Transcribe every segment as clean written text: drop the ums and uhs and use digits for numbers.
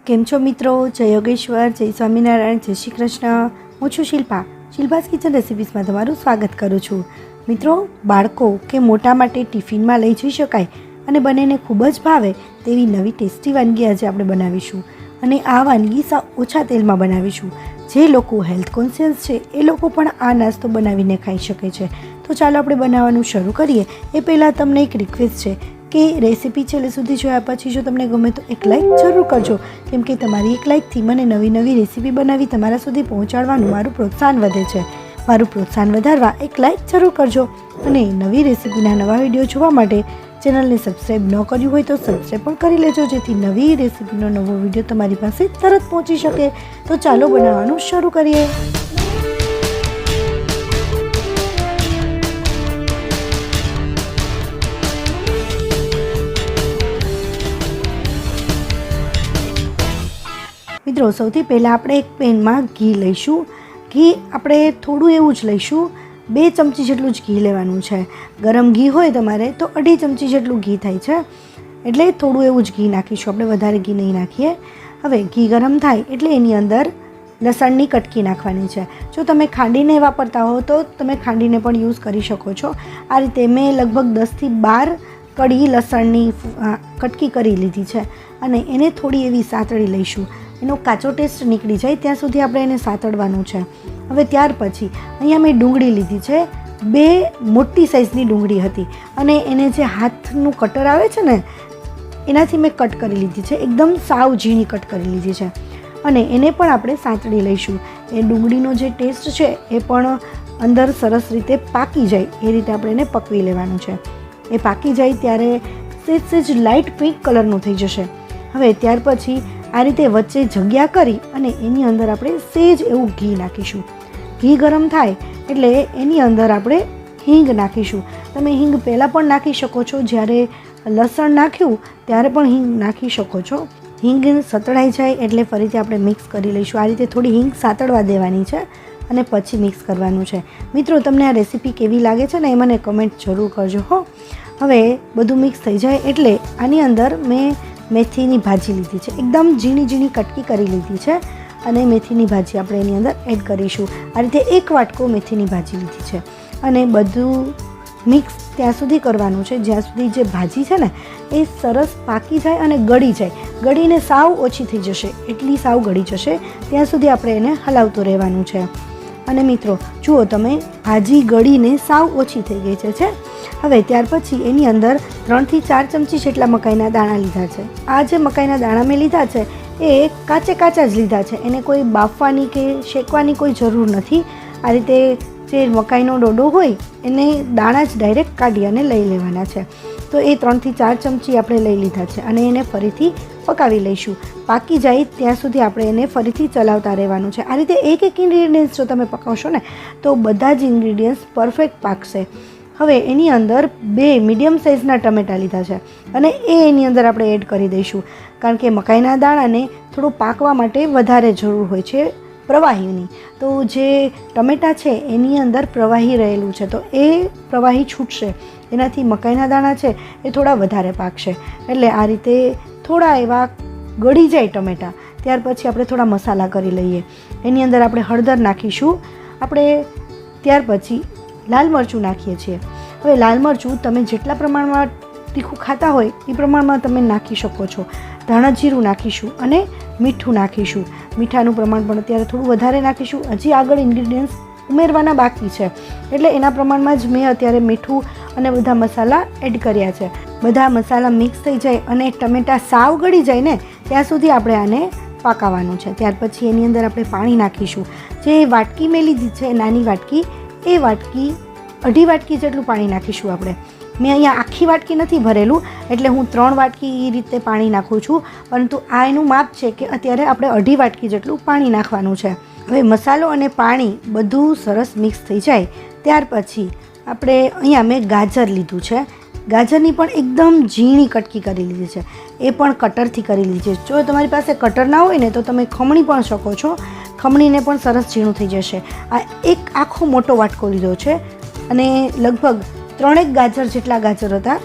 કેમ છો મિત્રો? જય યોગેશ્વર, જય સ્વામિનારાયણ, જય શ્રી કૃષ્ણ. હું છું શિલ્પા. શિલ્પાસ કિચન રેસિપીસમાં તમારું સ્વાગત કરું છું. મિત્રો, બાળકો કે મોટા માટે ટિફિનમાં લઈ જઈ શકાય અને બંનેને ખૂબ જ ભાવે તેવી નવી ટેસ્ટી વાનગી આજે આપણે બનાવીશું. અને આ વાનગી ઓછા તેલમાં બનાવીશું. જે લોકો હેલ્થ કોન્શિયસ છે એ લોકો પણ આ નાસ્તો બનાવીને ખાઈ શકે છે. તો ચાલો આપણે બનાવવાનું શરૂ કરીએ. એ પહેલાં તમને એક રિક્વેસ્ટ છે કે રેસીપી છેલ્લે સુધી જોયા પછી જો તમને ગમે તો એક લાઇક જરૂર કરજો, કેમ કે તમારી એક લાઇકથી મને નવી નવી રેસીપી બનાવી તમારા સુધી પહોંચાડવાનું મારું પ્રોત્સાહન વધે છે. મારું પ્રોત્સાહન વધારવા એક લાઇક જરૂર કરજો. અને નવી રેસીપીના નવા વિડીયો જોવા માટે ચેનલને સબસ્ક્રાઈબ ન કર્યું હોય તો સબસ્ક્રાઈબ પણ કરી લેજો, જેથી નવી રેસીપીનો નવો વિડીયો તમારી પાસે તરત પહોંચી શકે. તો ચાલો બનાવવાનું શરૂ કરીએ. મિત્રો, સૌથી પહેલાં આપણે એક પેનમાં ઘી લઈશું. ઘી આપણે થોડું એવું જ લઈશું, 2 ચમચી જેટલું જ ઘી લેવાનું છે. ગરમ ઘી હોય તમારે તો 2.5 ચમચી જેટલું ઘી થાય છે, એટલે થોડું એવું જ ઘી નાખીશું, આપણે વધારે ઘી નહીં નાખીએ. હવે ઘી ગરમ થાય એટલે એની અંદર લસણની કટકી નાખવાની છે. જો તમે ખાંડીને વાપરતા હો તો તમે ખાંડીને પણ યુઝ કરી શકો છો. આ રીતે મેં લગભગ 10થી 12 કળી લસણની કટકી કરી લીધી છે અને એને થોડી એવી સાતળી લઈશું. એનો કાચો ટેસ્ટ નીકળી જાય ત્યાં સુધી આપણે એને સાતળવાનું છે. હવે ત્યાર પછી અહીંયા મેં ડુંગળી લીધી છે. 2 મોટી સાઇઝની ડુંગળી હતી અને એને જે હાથનું કટર આવે છે ને એનાથી મેં કટ કરી લીધી છે. એકદમ સાવ ઝીણી કટ કરી લીધી છે અને એને પણ આપણે સાતળી લઈશું. એ ડુંગળીનો જે ટેસ્ટ છે એ પણ અંદર સરસ રીતે પાકી જાય એ રીતે આપણે એને પકવી લેવાનું છે. એ પાકી જાય ત્યારે સેજ લાઇટ પિંક કલરનું થઈ જશે. હવે ત્યાર પછી આ રીતે વચ્ચે જગ્યા કરી અને એની અંદર આપણે સેજ એવું ઘી નાખીશું. ઘી ગરમ થાય એટલે એની અંદર આપણે હિંગ નાખીશું. તમે હિંગ પહેલાં પણ નાખી શકો છો, જ્યારે લસણ નાખ્યું ત્યારે પણ હિંગ નાખી શકો છો. હિંગ સતળાઈ જાય એટલે ફરીથી આપણે મિક્સ કરી લઈશું. આ રીતે થોડી હિંગ સાતળવા દેવાની છે અને પછી મિક્સ કરવાનું છે. મિત્રો, તમને આ રેસીપી કેવી લાગે છે ને એ મને કમેન્ટ જરૂર કરજો હો. હવે બધું મિક્સ થઈ જાય એટલે આની અંદર મેં મેથીની ભાજી લીધી છે. એકદમ ઝીણી ઝીણી કટકી કરી લીધી છે અને મેથીની ભાજી આપણે એની અંદર એડ કરીશું. આ રીતે 1 વાટકો મેથીની ભાજી લીધી છે અને બધું મિક્સ ત્યાં સુધી કરવાનું છે જ્યાં સુધી જે ભાજી છે ને એ સરસ પાકી જાય અને ગળી જાય. ગળીને સાવ ઓછી થઈ જશે, એટલી સાવ ગળી જશે ત્યાં સુધી આપણે એને હલાવતું રહેવાનું છે. અને મિત્રો જુઓ તમે, ભાજી ગળીને સાવ ઓછી થઈ ગઈ છે. હવે ત્યાર પછી એની અંદર 3થી 4 ચમચી જેટલા મકાઈના દાણા લીધા છે. આ જે મકાઈના દાણા મેં લીધા છે એ કાચા જ લીધા છે. એને કોઈ બાફવાની કે શેકવાની કોઈ જરૂર નથી. આ રીતે જે મકાઈનો ડોડો હોય એને દાણા જ ડાયરેક્ટ કાઢી અને લઈ લેવાના છે. તો એ 3થી 4 ચમચી આપણે લઈ લીધા છે અને એને ફરીથી પકાવી લઈશું. પાકી જાય ત્યાં સુધી આપણે એને ફરીથી ચલાવતા રહેવાનું છે. આ રીતે એક ઇન્ગ્રીડિયન્ટ્સ જો તમે પકાવશો ને તો બધા જ ઇન્ગ્રીડિયન્ટ્સ પરફેક્ટ પાકશે. હવે એની અંદર 2 મીડિયમ સાઇઝના ટમેટાં લીધા છે અને એ એની અંદર આપણે એડ કરી દઈશું, કારણ કે મકાઈના દાણાને થોડું પાકવા માટે વધારે જરૂર હોય છે પ્રવાહીની. તો જે ટમેટાં છે એની અંદર પ્રવાહી રહેલું છે, તો એ પ્રવાહી છૂટશે, એનાથી મકાઈના દાણા છે એ થોડા વધારે પાકશે. એટલે આ રીતે થોડા એવા ગળી જાય ટમેટાં ત્યાર પછી આપણે થોડા મસાલા કરી લઈએ. એની અંદર આપણે હળદર નાખીશું. આપણે ત્યાર પછી લાલ મરચું નાખીએ છીએ. હવે લાલ મરચું તમે જેટલા પ્રમાણમાં તીખું ખાતા હોય એ પ્રમાણમાં તમે નાખી શકો છો. ધાણા જીરું નાખીશું અને મીઠું નાખીશું. મીઠાનું પ્રમાણ પણ અત્યારે થોડું વધારે નાખીશું. હજી આગળ ઇન્ગ્રીડિયન્ટ્સ ઉમેરવાના બાકી છે એટલે એના પ્રમાણમાં જ મેં અત્યારે મીઠું અને બધા મસાલા એડ કર્યા છે. બધા મસાલા મિક્સ થઈ જાય અને ટમેટાં સાવ ગળી જાય ને ત્યાં સુધી આપણે આને પાકાવવાનું છે. ત્યાર પછી એની અંદર આપણે પાણી નાખીશું. જે વાટકી મેં લીધી છે નાની વાટકી, એ વાટકી 2.5 વાટકી જેટલું પાણી નાખીશું આપણે. મેં અહીંયા આખી વાટકી નથી ભરેલું એટલે હું 3 વાટકી એ રીતે પાણી નાખું છું, પરંતુ આ એનું માપ છે કે અત્યારે આપણે 2.5 વાટકી જેટલું પાણી નાખવાનું છે. હવે મસાલો અને પાણી બધું સરસ મિક્સ થઈ જાય ત્યાર પછી આપણે અહીંયા મેં ગાજર લીધું છે. ગાજરની પણ એકદમ ઝીણી કટકી કરી લીધી છે, એ પણ કટરથી કરી લીધી છે. જો તમારી પાસે કટર ના હોય ને તો તમે ખમણી પણ શકો છો, ખમણીને પણ સરસ ઝીણું થઈ જશે. આ એક આખો મોટો વાટકો લીધો છે અને લગભગ 3 ગાજર જેટલા ગાજર હતા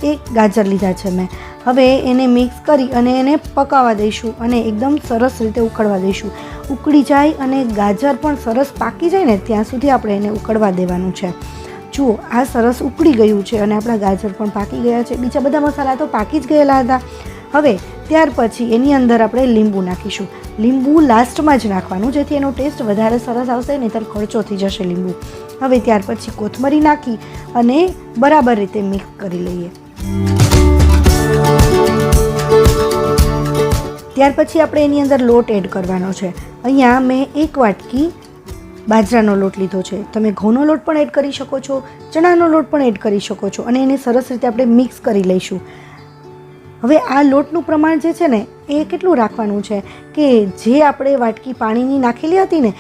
એ ગાજર લીધા છે મેં. હવે એને મિક્સ કરી અને એને પકાવવા દઈશું અને એકદમ સરસ રીતે ઉકળવા દઈશું. ઉકળી જાય અને ગાજર પણ સરસ પાકી જાય ને ત્યાં સુધી આપણે એને ઉકળવા દેવાનું છે. જુઓ, આ સરસ ઉકળી ગયું છે અને આપણા ગાજર પણ પાકી ગયા છે. બીજા બધા મસાલા તો પાકી જ ગયેલા હતા. હવે ત્યાર પછી એની અંદર આપણે લીંબુ નાખીશું. લીંબુ લાસ્ટમાં જ નાખવાનું, જેથી એનો ટેસ્ટ વધારે સરસ આવશે, નહીંતર ખર્ચો થઈ જશે લીંબુ. હવે ત્યાર પછી કોથમરી નાખી અને બરાબર રીતે મિક્સ કરી લઈએ. ત્યાર પછી આપણે એની અંદર લોટ એડ કરવાનો છે. અહીંયા મેં 1 વાટકી બાજરાનો લોટ લીધો છે. તમે ઘઉંનો લોટ પણ એડ કરી શકો છો, ચણાનો લોટ પણ એડ કરી શકો છો અને એને સરસ રીતે આપણે મિક્સ કરી લઈશું. હવે આ લોટનું પ્રમાણ જે છે ને એ કેટલું રાખવાનું છે કે જે આપણે વાટકી પાણીની નાખેલી હતી ને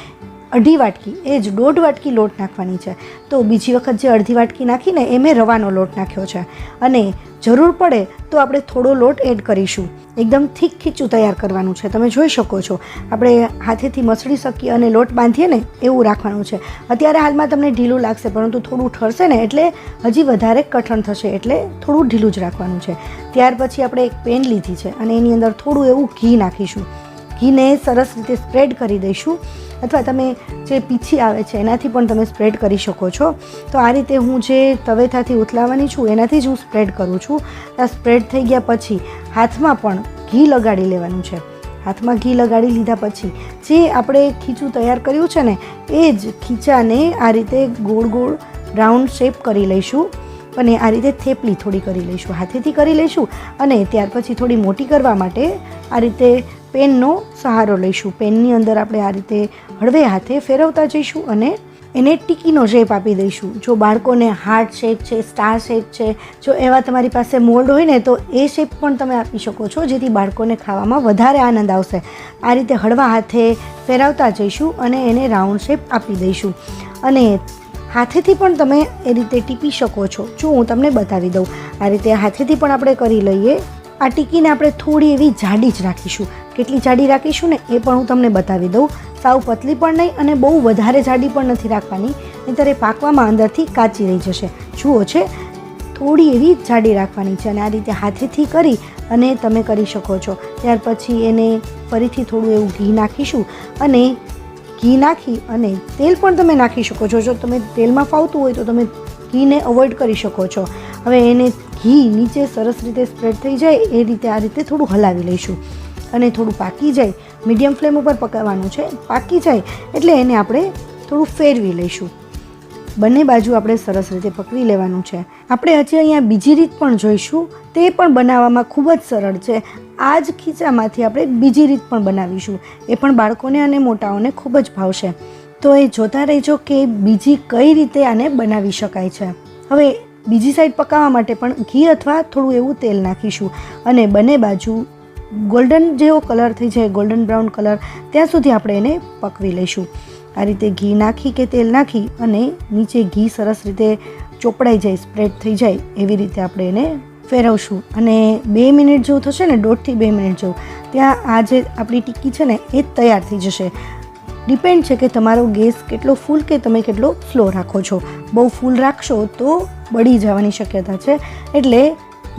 1.5 વાટકી, એ જ 1.5 વાટકી લોટ નાખવાની છે. તો બીજી વખત જે 1.5 વાટકી નાખીને એ મેં રવાનો લોટ નાખ્યો છે અને જરૂર પડે તો આપણે થોડો લોટ એડ કરીશું. એકદમ થીક ખીચું તૈયાર કરવાનું છે. તમે જોઈ શકો છો, આપણે હાથેથી મસળી શકીએ અને લોટ બાંધીએ ને એવું રાખવાનું છે. અત્યારે હાલમાં તમને ઢીલું લાગશે, પરંતુ થોડું ઠરશે ને એટલે હજી વધારે કઠણ થશે, એટલે થોડું ઢીલું જ રાખવાનું છે. ત્યાર પછી આપણે એક પેન લીધી છે અને એની અંદર થોડું એવું ઘી નાખીશું. ઘીને સરસ રીતે સ્પ્રેડ કરી દઈશું, અથવા તમે જે પીછી આવે છે એનાથી પણ તમે સ્પ્રેડ કરી શકો છો. તો આ રીતે હું જે તવેથાથી ઉથલાવવાની છું એનાથી જ હું સ્પ્રેડ કરું છું. આ સ્પ્રેડ થઈ ગયા પછી હાથમાં પણ ઘી લગાડી લેવાનું છે. હાથમાં ઘી લગાડી લીધા પછી જે આપણે ખીચું તૈયાર કર્યું છે ને એ જ ખીચાને આ રીતે ગોળ ગોળ રાઉન્ડ શેપ કરી લઈશું અને આ રીતે થેપલી થોડી કરી લઈશું, હાથેથી કરી લઈશું. અને ત્યાર પછી થોડી મોટી કરવા માટે આ રીતે પેનનો સહારો લઈશું. પેનની અંદર આપણે આ રીતે હળવે હાથે ફેરવતા જઈશું અને એને ટીકીનો શેપ આપી દઈશું. જો બાળકોને હાર્ટ શેપ છે, સ્ટાર શેપ છે, જો એવા તમારી પાસે મોલ્ડ હોય ને તો એ શેપ પણ તમે આપી શકો છો, જેથી બાળકોને ખાવામાં વધારે આનંદ આવશે. આ રીતે હળવા હાથે ફેરવતા જઈશું અને એને રાઉન્ડ શેપ આપી દઈશું. અને હાથેથી પણ તમે એ રીતે ટીપી શકો છો. જો હું તમને બતાવી દઉં, આ રીતે હાથેથી પણ આપણે કરી લઈએ. આ ટીકીને આપણે થોડી એવી જાડી જ રાખીશું. કેટલી જાડી રાખીશું ને એ પણ હું તમને બતાવી દઉં. સાવ પતલી પણ નહીં અને બહુ વધારે જાડી પણ નથી રાખવાની, નહીંતર એ પાકવામાં અંદરથી કાચી રહી જશે. જુઓ છે, થોડી એવી જાડી રાખવાની છે અને આ રીતે હાથેથી કરી અને તમે કરી શકો છો. ત્યાર પછી એને ફરીથી થોડું એવું ઘી નાખીશું અને ઘી નાખી અને તેલ પણ તમે નાખી શકો છો. જો તમે તેલમાં ફાવતું હોય તો તમે ઘીને અવોઇડ કરી શકો છો. હવે એને ઘી નીચે સરસ રીતે સ્પ્રેડ થઈ જાય એ રીતે આ રીતે થોડું હલાવી લઈશું અને થોડું પાકી જાય, મીડિયમ ફ્લેમ ઉપર પકાવવાનું છે. પાકી જાય એટલે એને આપણે થોડું ફેરવી લઈશું. બંને બાજુ આપણે સરસ રીતે પકવી લેવાનું છે. આપણે હજી અહીંયા બીજી રીત પણ જોઈશું, તે પણ બનાવવામાં ખૂબ જ સરળ છે. આ જ ખીચામાંથી આપણે બીજી રીત પણ બનાવીશું, એ પણ બાળકોને અને મોટાઓને ખૂબ જ ભાવશે. તો એ જોતા રહેજો કે બીજી કઈ રીતે આને બનાવી શકાય છે. હવે બીજી સાઈડ પકાવવા માટે પણ ઘી અથવા થોડું એવું તેલ નાખીશું અને બંને બાજુ ગોલ્ડન જેવો કલર થઈ જાય, ગોલ્ડન બ્રાઉન કલર, ત્યાં સુધી આપણે એને પકવી લઈશું. આ રીતે ઘી નાખી કે તેલ નાખી અને નીચે ઘી સરસ રીતે ચોપડાઈ જાય, સ્પ્રેડ થઈ જાય એવી રીતે આપણે એને ફેરવશું અને 2 મિનિટ જેવું થશે ને, 1.5 થી 2 મિનિટ જેવું, ત્યાં આ જે આપણી ટિક્કી છે ને એ તૈયાર થઈ જશે. ડિપેન્ડ છે કે તમારો ગેસ કેટલો ફૂલ કે તમે કેટલો સ્લો રાખો છો. બહુ ફૂલ રાખશો તો બળી જવાની શક્યતા છે, એટલે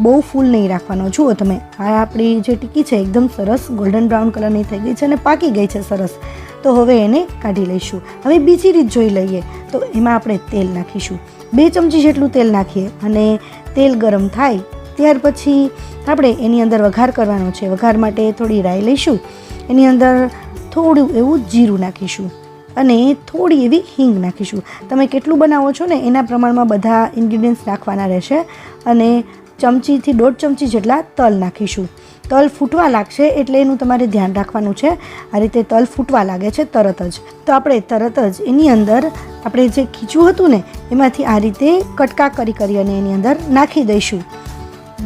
બહુ ફૂલ નહીં રાખવાનો. જુઓ તમે, આ આપણી જે ટિક્કી છે એકદમ સરસ ગોલ્ડન બ્રાઉન કલરની થઈ ગઈ છે અને પાકી ગઈ છે સરસ. તો હવે એને કાઢી લઈશું. હવે બીજી રીત જોઈ લઈએ. તો એમાં આપણે તેલ નાખીશું. 2 ચમચી જેટલું તેલ નાખીએ અને તેલ ગરમ થાય ત્યાર પછી આપણે એની અંદર વઘાર કરવાનો છે. વઘાર માટે થોડી રાઈ લઈશું, એની અંદર થોડું એવું જીરું નાખીશું અને થોડી એવી હિંગ નાખીશું. તમે કેટલું બનાવો છો ને એના પ્રમાણમાં બધા ઇન્ગ્રીડિયન્ટ્સ નાખવાના રહેશે. અને ચમચીથી 1.5 ચમચી જેટલા તલ નાખીશું. તલ ફૂટવા લાગશે એટલે એનું તમારે ધ્યાન રાખવાનું છે. આ રીતે તલ ફૂટવા લાગે છે તરત જ, તો આપણે તરત જ એની અંદર આપણે જે ખીચું હતું ને એમાંથી આ રીતે કટકા કરી અને એની અંદર નાખી દઈશું.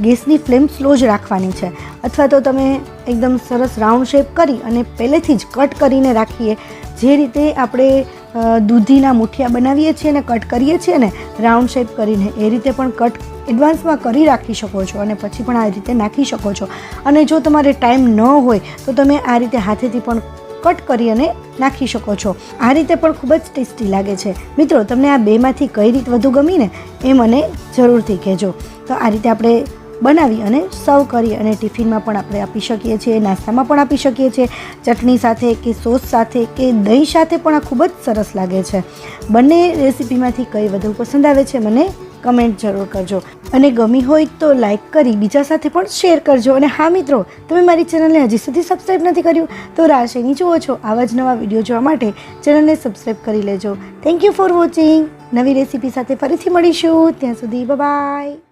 ગેસની ફ્લેમ સ્લો જ રાખવાની છે, અથવા તો તમે એકદમ સરસ રાઉન્ડ શેપ કરી અને પહેલેથી જ કટ કરીને રાખીએ. જે રીતે આપણે દૂધીના મુઠિયા બનાવીએ છીએ ને કટ કરીએ છીએ ને રાઉન્ડ શેપ કરીને, એ રીતે પણ કટ એડવાન્સમાં કરી રાખી શકો છો અને પછી પણ આ રીતે નાખી શકો છો. અને જો તમારે ટાઈમ ન હોય તો તમે આ રીતે હાથેથી પણ કટ કરી અને નાખી શકો છો. આ રીતે પણ ખૂબ જ ટેસ્ટી લાગે છે. મિત્રો, તમને આ બેમાંથી કઈ રીત વધુ ગમી ને એ મને જરૂરથી કહેજો. તો આ રીતે આપણે બનાવી અને સર્વ કરી અને ટિફિનમાં પણ આપણે આપી શકીએ છીએ, નાસ્તામાં પણ આપી શકીએ છીએ, ચટણી સાથે કે સોસ સાથે કે દહીં સાથે પણ આ ખૂબ જ સરસ લાગે છે. બંને રેસીપીમાંથી કઈ વધુ પસંદ આવે છે મને કમેન્ટ જરૂર કરજો અને ગમી હોય તો લાઈક કરી બીજા સાથે પણ શેર કરજો. અને હા મિત્રો, તમે મારી ચેનલને હજી સુધી સબસ્ક્રાઈબ નથી કર્યું તો રાહ શેની જુઓ છો? આવા જ નવા વિડીયો જોવા માટે ચેનલને સબસ્ક્રાઈબ કરી લેજો. Thank you for watching. નવી રેસીપી સાથે ફરીથી મળીશું. ત્યાં સુધી બાય.